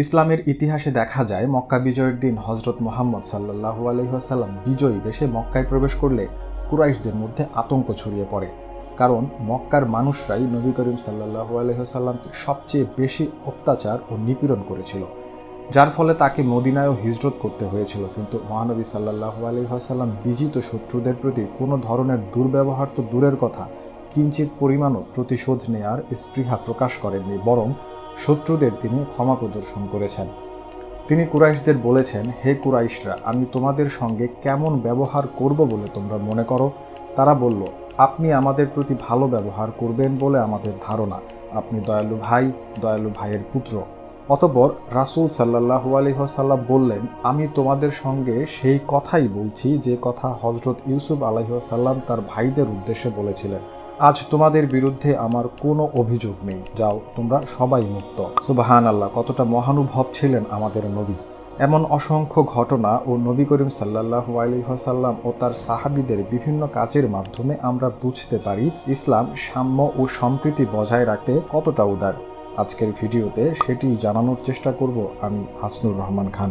ইসলামের ইতিহাসে দেখা যায় মক্কা বিজয়ের দিন হযরত মুহাম্মদ সাল্লাল্লাহু আলাইহি ওয়াসাল্লাম বিজয়ী বেশে মক্কায় প্রবেশ করলে কুরাইশদের মধ্যে আতঙ্ক ছড়িয়ে পড়ে। কারণ মক্কার মানুষরাই নবী করিম সাল্লাল্লাহু আলাইহি ওয়াসাল্লামকে সবচেয়ে বেশি অত্যাচার ও নিপীড়ন করেছিল, যার ফলে তাকে মদিনায়ও হিজরত করতে হয়েছিল। কিন্তু মহানবী সাল্লাল্লাহু আলাইহি ওয়াসাল্লাম বিজিত শত্রুদের প্রতি কোনো ধরনের দুর্ব্যবহার তো দূরের কথা, কিঞ্চিত পরিমাণও প্রতিশোধ নেয়ার স্পৃহা প্রকাশ করেননি, বরং শত্রুদের তিনি ক্ষমা প্রদর্শন করেছেন। তিনি কুরাইশদের বলেছেন, হে কুরাইশরা, আমি তোমাদের সঙ্গে কেমন ব্যবহার করব বলে তোমরা মনে করো? তারা বলল, আপনি আমাদের প্রতি ভালো ব্যবহার করবেন বলে আমাদের ধারণা। আপনি দয়ালু ভাই, দয়ালু ভাইয়ের পুত্র। অতঃপর রাসূল সাল্লাল্লাহু আলাইহি ওয়াসাল্লাম বললেন, আমি তোমাদের সঙ্গে সেই কথাই বলছি যে কথা হযরত ইউসুফ আলাইহিস সালাম তার ভাইদের উদ্দেশ্যে বলেছিলেন। আজ তোমাদের বিরুদ্ধে আমার কোনো অভিযোগ নেই, যাও তোমরা সবাই মুক্ত। সুবহানাল্লাহ, কতটা মহানুভব ছিলেন আমাদের নবী। এমন অসংখ্য ঘটনা ও নবী করিম সাল্লাল্লাহু আলাইহি ওয়াসাল্লাম ও তার সাহাবীদের বিভিন্ন কাজের মাধ্যমে আমরা বুঝতে পারি ইসলাম সাম্য ও সম্প্রীতি বজায় রাখতে কতটা উদার। আজকের ভিডিওতে সেটি জানানোর চেষ্টা করব আমি হাসনুর রহমান খান।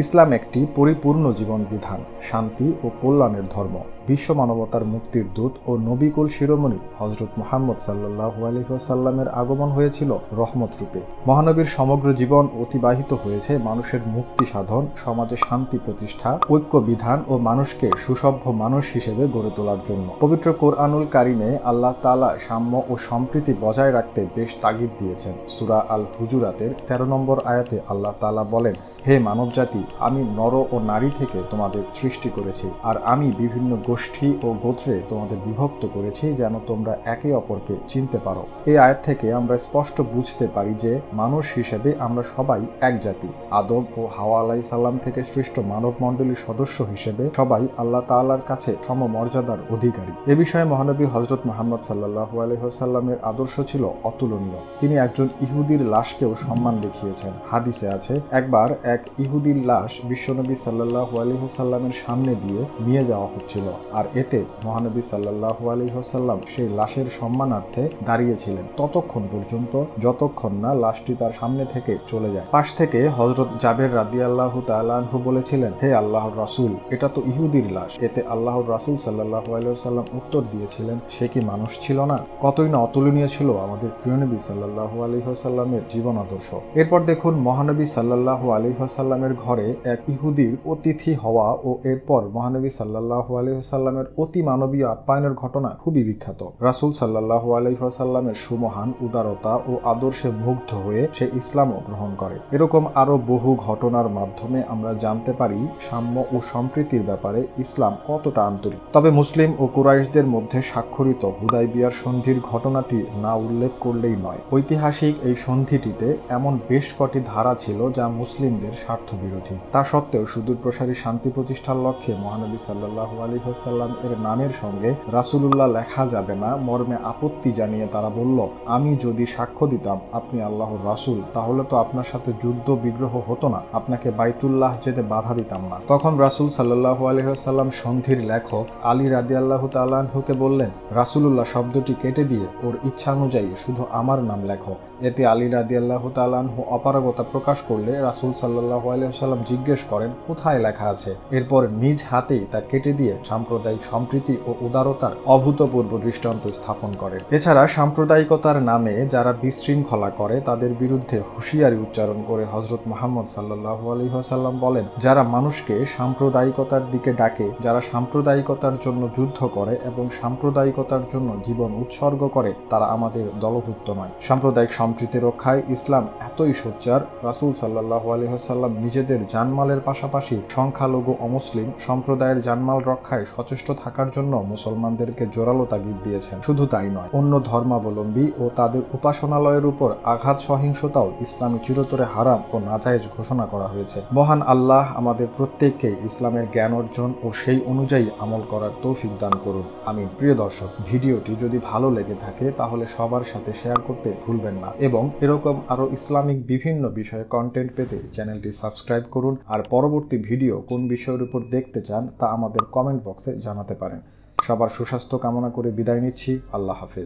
ইসলাম একটি পরিপূর্ণ জীবন বিধান, শান্তি ও কল্যাণের ধর্ম। বিশ্ব মানবতার মুক্তির দূত ও নবীকুল শিরোমণি হযরত মুহাম্মদ সাল্লাল্লাহু আলাইহি ওয়াসাল্লামের আগমন হয়েছিল রহমত রূপে। মহানবীর সমগ্র জীবন অতিবাহিত হয়েছে মানুষের মুক্তি সাধন, সমাজে শান্তি প্রতিষ্ঠা, ঐক্য বিধান ও মানুষকে সুসভ্য মানুষ হিসেবে গড়ে তোলার জন্য। পবিত্র কোরআনুল কারিমে আল্লাহ তাআলা সাম্য ও সম্প্রীতি বজায় রাখতে বেশ তাগিদ দিয়েছেন। সূরা আল হুজুরাতের 13 নম্বর আয়াতে আল্লাহ তাআলা বলেন, হে মানবজাতি, আমি নর ও নারী থেকে তোমাদের সৃষ্টি করেছি, আর আমি বিভিন্ন গোষ্ঠী ও গোত্রে তোমাদের বিভক্ত করেছি যেন তোমরা একে অপরকে চিনতে পারো। এই আয়াত থেকে আমরা স্পষ্ট বুঝতে পারি যে মানুষ হিসেবে আমরা সবাই এক জাতি। আদম ও হাওয়া আলাইহিস সালাম থেকে সৃষ্ট মানব মণ্ডলীর সদস্য হিসেবে সবাই আল্লাহ তাআলার কাছে সমমর্যাদার অধিকারী। এ বিষয়ে মহানবী হযরত মুহাম্মদ সাল্লাল্লাহু আলাইহি ওয়াসাল্লামের আদর্শ ছিল অতুলনীয়। তিনি একজন ইহুদির লাশকেও সম্মান দেখিয়েছেন। হাদিসে আছে, একবার এক ইহুদির লাশ বিশ্বনবী সাল্লাল্লাহু আলাইহি ওয়াসাল্লামের সামনে দিয়ে নিয়ে যাওয়া হচ্ছিল, আর এতে মহানবী সাল্লাল্লাহু আলাইহি ওয়াসাল্লাম সেই লাশের সম্মানার্থে দাঁড়িয়েছিলেন ততক্ষণ পর্যন্ত যতক্ষণ না লাশটি তার সামনে থেকে চলে যায়। পাশ থেকে হযরত জাবের রাদিয়াল্লাহু তাআলা আনহু বলেছিলেন, হে আল্লাহর রাসূল, এটা তো ইহুদির লাশ। এতে আল্লাহর রাসূল সাল্লাল্লাহু আলাইহি ওয়াসাল্লাম উত্তর দিয়েছিলেন, সে কি মানুষ ছিল না? কতই না অতুলনীয় ছিল আমাদের প্রিয় নবী সাল্লাল্লাহু আলাইহি ওয়াসাল্লামের জীবন আদর্শ। এরপর দেখুন, মহানবী সাল্লাল্লাহু আলাইহি ওয়াসাল্লামের ঘরে এক ইহুদির অতিথি হওয়া ও এরপর মহানবী সাল্লাল্লাহু আলাইহি ওয়াসাল্লামের অতি মানবীয় আপ্যায়নের ঘটনা খুবই বিখ্যাত। রাসূল সাল্লাল্লাহু আলাইহি ওয়াসাল্লামের সুমহান উদারতা ও আদর্শে মুগ্ধ হয়ে সে ইসলামও গ্রহণ করে। এরকম আরো বহু ঘটনার মাধ্যমে আমরা জানতে পারি সাম্য ও সম্প্রীতির ব্যাপারে ইসলাম কতটা আন্তরিক। তবে মুসলিম ও কুরাইশদের মধ্যে স্বাক্ষরিত হুদায়বিয়ার সন্ধির ঘটনাটি না উল্লেখ করলেই নয়। ঐতিহাসিক এই সন্ধিটিতে এমন বেশ কটি ধারা ছিল যা মুসলিমদের স্বার্থ বিরোধী। তা সত্ত্বেও সুদূরপ্রসারী শান্তি প্রতিষ্ঠার লক্ষ্যে মহানবী সাল্লাল্লাহু আলাইহি ওয়াসাল্লাম এর নামের সঙ্গে রাসূলুল্লাহ লেখা যাবে না মর্মে আপত্তি জানিয়ে তারা বলল, আমি যদি সাক্ষ্য দিতাম আপনি আল্লাহর রাসূল, তাহলে তো আপনার সাথে যুদ্ধ বিগ্রহ হতো না, আপনাকে বাইতুল্লাহ যেতে বাধা দিতাম না। তখন রাসূল সাল্লাল্লাহু আলাইহি ওয়াসাল্লাম সন্ধির লেখক আলী রাদিয়াল্লাহু তাআলা আনহুকে বললেন, রাসূলুল্লাহ শব্দটি কেটে দিয়ে ওর ইচ্ছা অনুযায়ী শুধু আমার নাম লেখো। এতে আলী রাদিয়াল্লাহু তাআলা আনহু অপারগতা প্রকাশ করলে রাসূল সাল্লাল্লাহু আলাইহি ওয়াসাল্লাম জিজ্ঞেস করেন, কোথায় লেখা আছে? এরপর নিজ হাতেই তা কেটে দিয়ে সাম্প্রদায়িক সম্প্রীতি ও উদারতার অভূতপূর্ব দৃষ্টান্ত স্থাপন করেন। এছাড়া সাম্প্রদায়িকতার নামে যারা বিশৃঙ্খলা করে তাদের বিরুদ্ধে হুঁশিয়ারি উচ্চারণ করে হযরত মুহাম্মদ সাল্লাল্লাহু আলাইহি ওয়াসাল্লাম বলেন, যারা মানুষকে সাম্প্রদায়িকতার দিকে ডাকে, যারা সাম্প্রদায়িকতার জন্য যুদ্ধ করে এবং সাম্প্রদায়িকতার জন্য জীবন উৎসর্গ করে, তারা আমাদের দলভুক্ত নয়। সাম্প্রদায়িক সম্প্রীতি রক্ষায় ইসলাম এতই সোচ্চার, রাসূল সাল্লাল্লাহু আলাইহি ওয়াসাল্লাম নিজেদের জানমালের পাশাপাশি সংখ্যালঘু অমুসলিম সম্প্রদায়ের জানমাল রক্ষায় সচেষ্ট থাকার জন্য মুসলমানদেরকে জোরালো তাগিদ দিয়েছেন। শুধু তাই নয়, অন্য ধর্মাবলম্বী ও তাদের উপাসনালয়ের উপর আঘাত সহিংসতাও ইসলামী চিরতরে হারাম ও নাজায়েজ ঘোষণা করা হয়েছে। মহান আল্লাহ আমাদের প্রত্যেককে ইসলামের জ্ঞান অর্জন ও সেই অনুযায়ী আমল করার তৌফিক দান করুন। আমিন। প্রিয় দর্শক, ভিডিওটি যদি ভালো লেগে থাকে তাহলে সবার সাথে শেয়ার করতে ভুলবেন না এবং এরকম আরো ইসলামিক বিভিন্ন বিষয়ে কন্টেন্ট পেতে চ্যানেলটি সাবস্ক্রাইব করুন। আর পরবর্তী ভিডিও কোন বিষয়ের উপর দেখতে চান তা আমাদের কমেন্ট বক্সে জানাতে পারেন। সবার সুস্বাস্থ্য কামনা করে বিদায় নিচ্ছি। আল্লাহ হাফেজ।